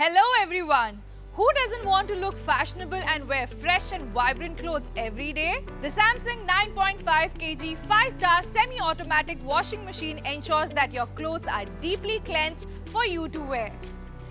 Hello everyone! Who doesn't want to look fashionable and wear fresh and vibrant clothes every day? The Samsung 9.5 kg 5-star semi-automatic washing machine ensures that your clothes are deeply cleansed for you to wear.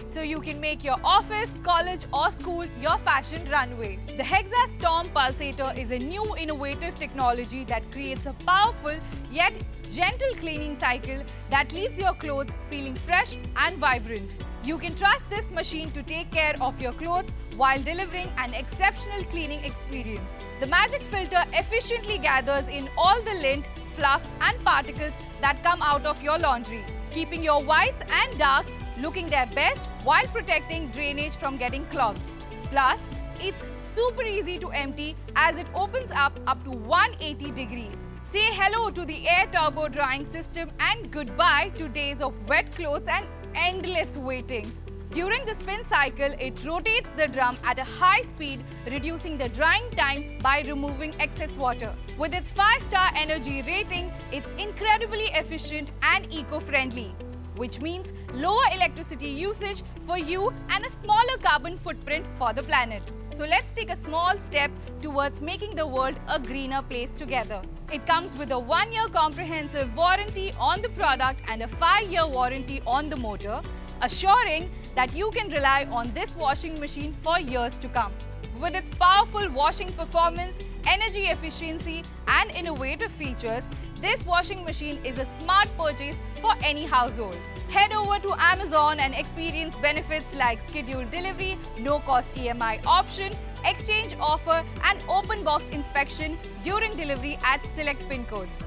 So you can make your office, college or school your fashion runway. The Hexa Storm Pulsator is a new innovative technology that creates a powerful yet gentle cleaning cycle that leaves your clothes feeling fresh and vibrant. You can trust this machine to take care of your clothes while delivering an exceptional cleaning experience. The magic filter efficiently gathers in all the lint, fluff and particles that come out of your laundry, keeping your whites and darks looking their best while protecting drainage from getting clogged. Plus, it's super easy to empty as it opens up to 180 degrees. Say hello to the air turbo drying system and goodbye to days of wet clothes and endless waiting. During the spin cycle, it rotates the drum at a high speed, reducing the drying time by removing excess water. With its 5-star energy rating, it's incredibly efficient and eco-friendly, which means lower electricity usage for you and a smaller carbon footprint for the planet. So let's take a small step towards making the world a greener place together. It comes with a 1-year comprehensive warranty on the product and a 5-year warranty on the motor, assuring that you can rely on this washing machine for years to come. With its powerful washing performance, energy efficiency and innovative features, this washing machine is a smart purchase for any household. Head over to Amazon and experience benefits like scheduled delivery, no-cost EMI option, exchange offer and open box inspection during delivery at select pin codes.